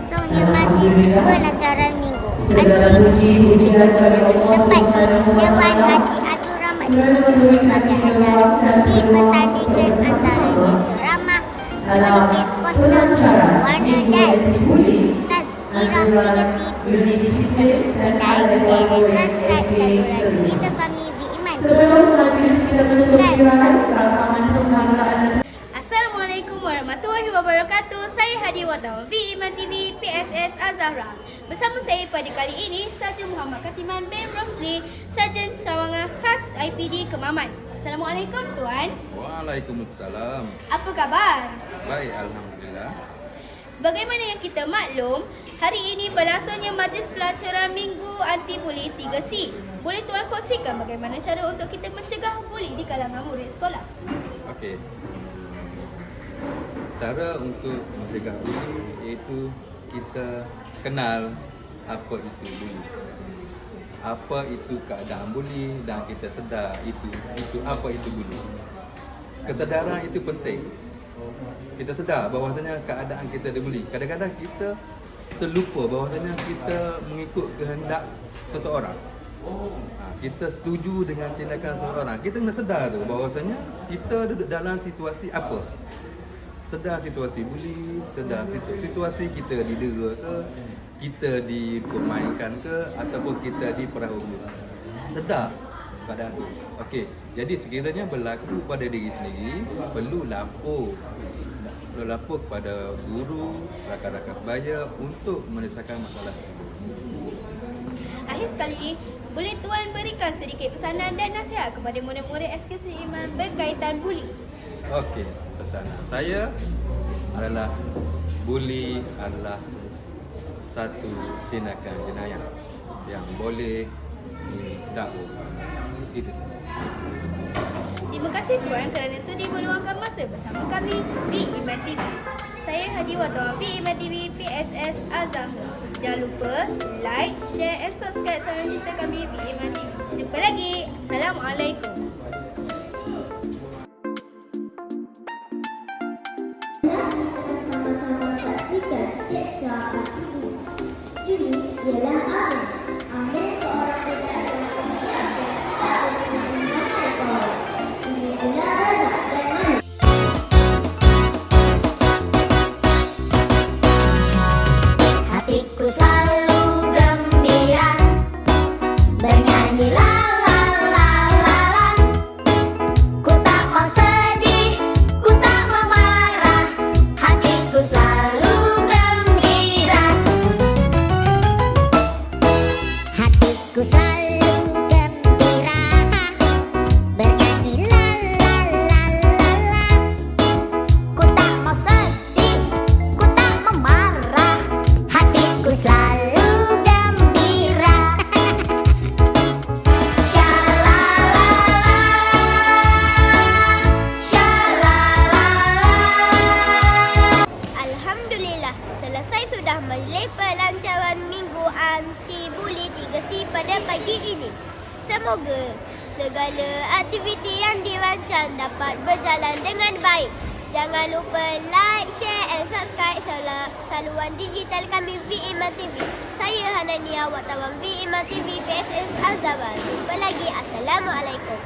berlangsungnya majlis pelancaran minggu anti-bully tepat di Dewan Haji Abdul Rahman berbagai acara dipertandingkan antaranya ceramah, melukis poster warna dan tazkirah legasi. Jangan lupa like, share dan subscribe saluran cerita kami di Iman TV. Assalamualaikum warahmatullahi wabarakatuh. Saya Hadi Watawan V Iman TV PSS Azahra. Bersama saya pada kali ini Sarjan Muhammad Katiman bin Rosli, Sarjan Cawangan Khas IPD Kemaman. Assalamualaikum Tuan. Waalaikumsalam. Apa khabar? Baik, alhamdulillah. Sebagaimana yang kita maklum, hari ini berlangsungnya majlis pelajaran minggu anti-bully 3C. Boleh Tuan kongsikan bagaimana cara untuk kita mencegah bully di kalangan murid sekolah? Okey. Cara untuk mencegah bully iaitu kita kenal apa itu bully. Apa itu keadaan bully dan kita sedar itu apa itu bully. Kesedaran itu penting. Kita sedar bahawasanya keadaan kita dibuli. Kadang-kadang kita terlupa bahawasanya kita mengikut kehendak seseorang. Kita setuju dengan tindakan seseorang. Kita kena sedar tu bahawasanya kita duduk dalam situasi apa. Sedar situasi buli, sedar situasi kita didera ke, kita dipermainkan ke, ataupun kita diperahuli. Sedar keadaan tu. Okey, jadi sekiranya berlaku pada diri sendiri, perlu lapor kepada guru, rakan-rakan sebaya untuk menyelesaikan masalah itu. Akhir sekali, boleh Tuan berikan sedikit pesanan dan nasihat kepada murid-murid SKC Iman berkaitan bully? Okey, pesanan saya adalah bully adalah satu tindakan jenayah yang boleh didakwa. Itu. Terima kasih Tuan kerana sudi meluangkan masa bersama kami di Iman TV. Saya Hadi Watawan di Iman TV PSS Azahra. Jangan lupa like, share dan subscribe saluran cerita kami di Iman TV. Jumpa lagi. Assalamualaikum. Sama-sama saksikan sketsa ini. Ini ialah Amin. Amin seorang budak yang pendiam dan tak memiliki kawan. Ini adalah Razak dan Malik. Hatiku selalu gembira, bernyanyi la la la la la. Ku tak mau sedih, ku tak mau marah. Hatiku selalu gembira. Hatiku selalu gembira, bernyanyi la la la la la. Ku tak mau sedih, ku tak mau marah. Hatiku selalu gembira. Syalalala, syalalala. Alhamdulillah, selesai sudah majlis pelancaran minggu anti-bully 3C pada pagi ini. Semoga segala aktiviti yang dirancang dapat berjalan dengan baik. Jangan lupa like, share and subscribe saluran digital kami V Iman TV. Saya Hanania Watawan V Iman TV PSS Azahra. Jumpa lagi. Assalamualaikum.